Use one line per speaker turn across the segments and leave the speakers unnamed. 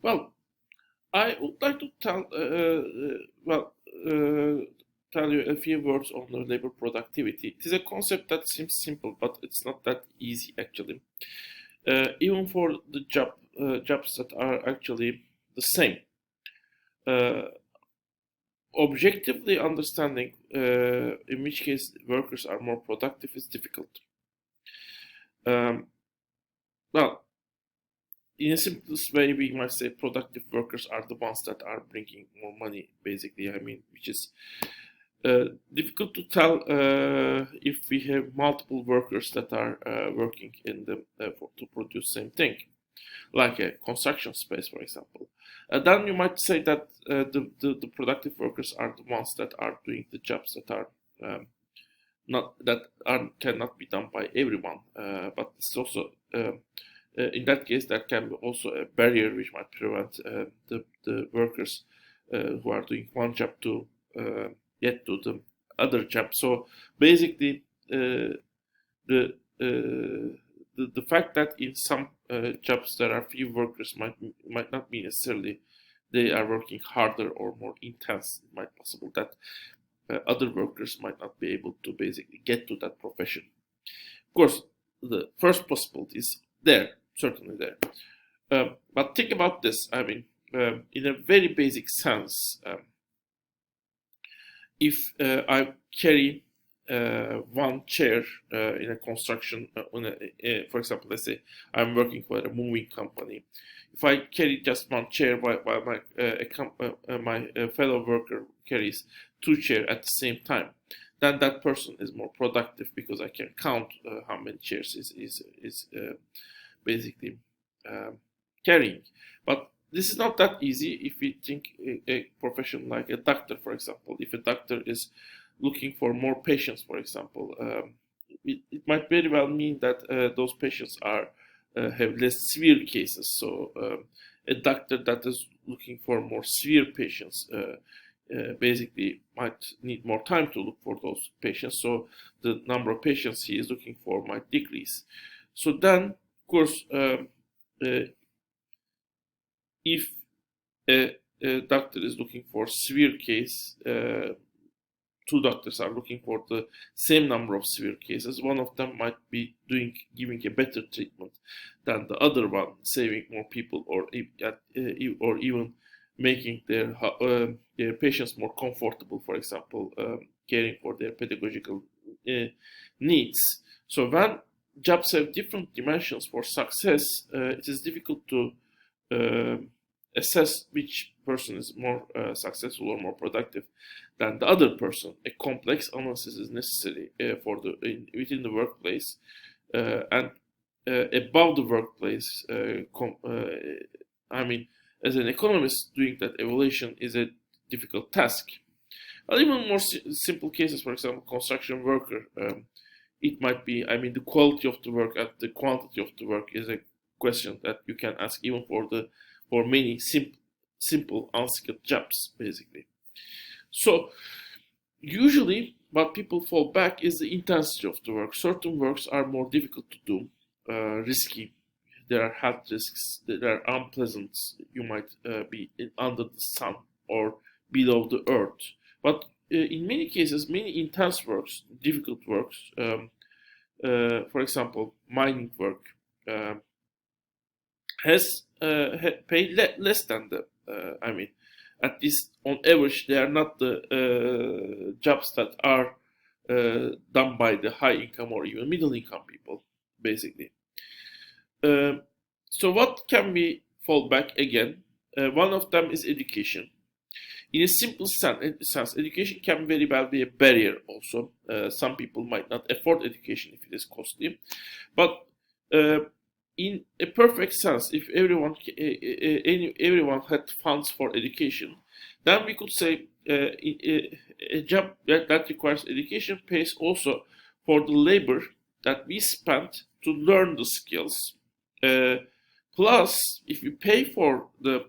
Well, I would like to tell you a few words on the labor productivity. It is a concept that seems simple, but it's not that easy actually. Even for the jobs that are actually the same. Uh, Objectively understanding in which case workers are more productive is difficult. Um, well, in a simplest way, we might say productive workers are the ones that are bringing more money, basically. I mean, which is difficult to tell if we have multiple workers that are working in to produce same thing, like a construction space, for example. Then you might say that the productive workers are the ones that are doing the jobs that are um, not that are cannot be done by everyone, but it's also in that case that can be also a barrier which might prevent the workers who are doing one job to get to the other job. So basically, the the fact that in some jobs there are few workers might not mean necessarily they are working harder or more intense. It might possible that other workers might not be able to basically get to that profession. Of course, the first possibility is there, certainly there. But think about this. I mean, in a very basic sense, if I carry one chair in a construction, for example, let's say I'm working for a moving company. If I carry just one chair while my fellow worker carries two chairs at the same time, then that person is more productive because I can count how many chairs is basically um, carrying. But this is not that easy if we think a profession like a doctor, for example. If a doctor is looking for more patients, for example, it might very well mean that those patients are have less severe cases. So a doctor that is looking for more severe patients basically might need more time to look for those patients. So the number of patients he is looking for might decrease. So then, of course, if a doctor is looking for severe case, two doctors are looking for the same number of severe cases. One of them might be giving a better treatment than the other one, saving more people, or even making their patients more comfortable. For example, caring for their pedagogical needs. So when jobs have different dimensions for success, it is difficult to uh, assess which person is more successful or more productive than the other person. A complex analysis is necessary within the workplace and above the workplace. I mean, as an economist, doing that evaluation is a difficult task. Or even more simple cases, for example, construction worker. It might be, I mean, the quality of the work and the quantity of the work is a question that you can ask even for many simple unskilled jobs, basically. So usually, what people fall back is the intensity of the work. Certain works are more difficult to do, risky. There are health risks. There are unpleasant. You might be under the sun or below the earth. But in many cases, many intense works, difficult works, for example, mining work, um, has paid less than the. I mean, at least on average, they are not the jobs that are done by the high income or even middle income people, basically. Um so, what can we fall back again? One of them is education. In a simple sense, education can very well be a barrier. Also, some people might not afford education if it is costly, but uh, in a perfect sense, if everyone had funds for education, then we could say a job that requires education pays also for the labor that we spend to learn the skills. Uh, Plus, if we pay for the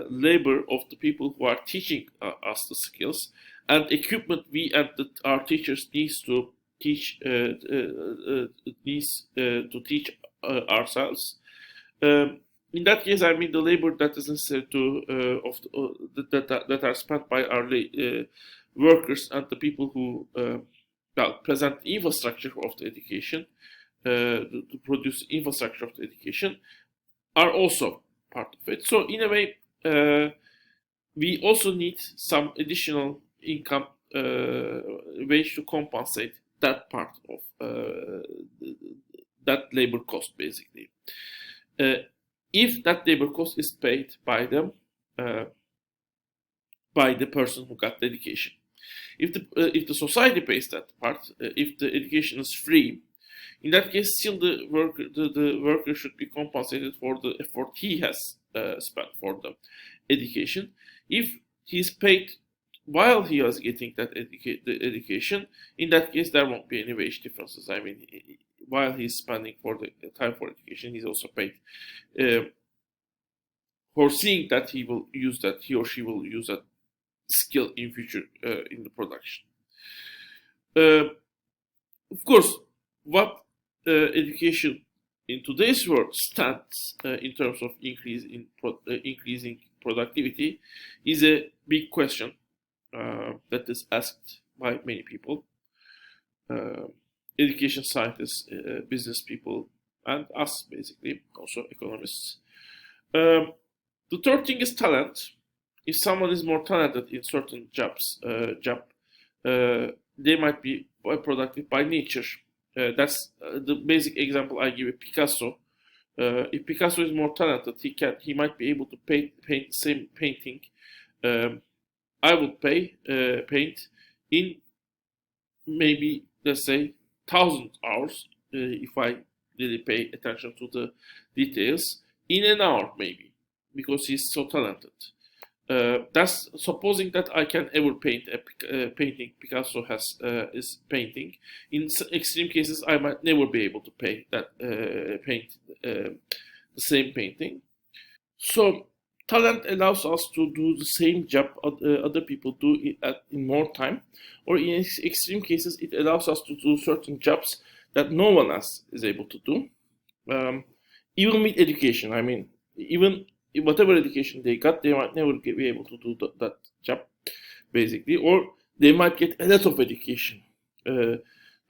labor of the people who are teaching us the skills and equipment we and our teachers needs to teach ourselves, um, in that case, I mean the labor that is necessary that are spent by our workers and the people who present infrastructure of the education, to produce infrastructure of the education, are also part of it. So in a way, we also need some additional income wage to compensate that part of that labor cost, basically. If that labor cost is paid by them, by the person who got the education. If the society pays that part, if the education is free, in that case, still the worker should be compensated for the effort he has spent for the education. If he's paid while he was getting that the education, in that case there won't be any wage differences. I mean, while he's spending for the time for education, he's also paid, foreseeing that he or she will use that skill in future in the production. Of course, what education in today's world stands in terms of increasing productivity is a big question that is asked by many people, education scientists, business people, and us, basically, also economists. The third thing is talent. If someone is more talented in certain they might be productive by nature. That's the basic example I give. Picasso. If Picasso is more talented, he might be able to paint the same painting I would paint in maybe, let's say, 1,000 hours if I really pay attention to the details, in an hour maybe, because he's so talented. That's supposing that I can ever paint a painting Picasso is painting. In extreme cases, I might never be able to paint the same painting. So talent allows us to do the same job other people do in more time, or in extreme cases, it allows us to do certain jobs that no one else is able to do. Even with education, I mean, even whatever education they got, they might never be able to do that job, basically, or they might get a lot of education to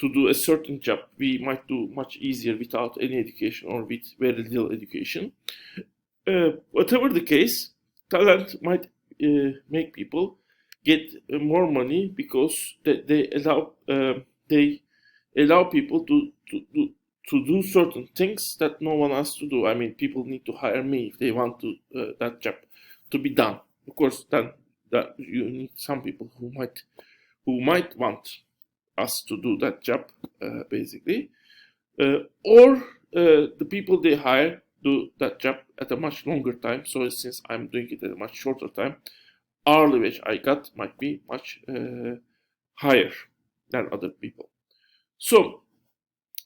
do a certain job we might do much easier without any education or with very little education. Whatever the case, talent might make people get more money because they allow people to do certain things that no one else to do. I mean, people need to hire me if they want that job to be done. Of course, then that you need some people who might want us to do that job, basically, or the people they hire do that job at a much longer time. So since I'm doing it at a much shorter time, hourly wage I got might be much higher than other people. So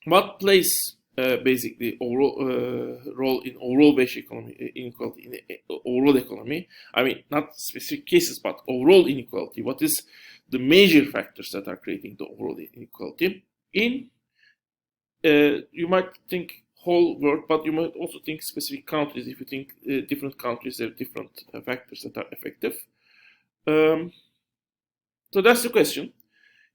what plays basically role in overall wage inequality in overall economy? I mean, not specific cases, but overall inequality. What is the major factors that are creating the overall inequality? You might think whole world, but you might also think specific countries. If you think different countries, there are different factors that are effective. So that's the question.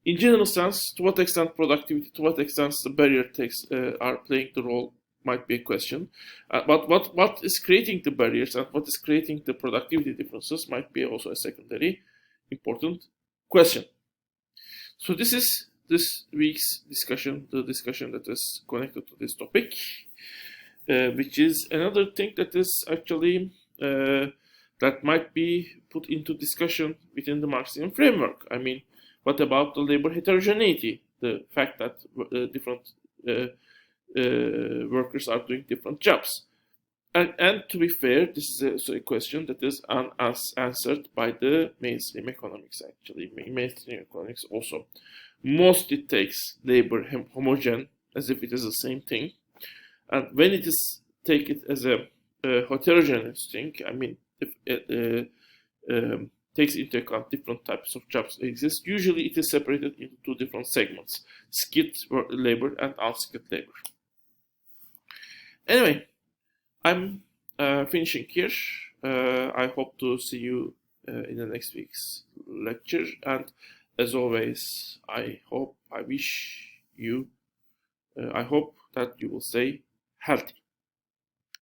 In general sense, to what extent productivity, to what extent the barrier takes are playing the role might be a question. But what is creating the barriers and what is creating the productivity differences might be also a secondary important question. So this is this week's discussion, the discussion that is connected to this topic, which is another thing that is actually that might be put into discussion within the Marxian framework. I mean, what about the labor heterogeneity? The fact that different workers are doing different jobs. And to be fair, this is also a question that is unanswered by the mainstream economics, actually. Mainstream economics also mostly takes labor homogen as if it is the same thing. And when it is taken as a heterogeneous thing, I mean, if it takes into account different types of jobs exist, usually it is separated into two different segments: skilled labor and unskilled labor. Anyway, I'm finishing here. I hope to see you in the next week's lecture. And as always, I hope that you will stay healthy.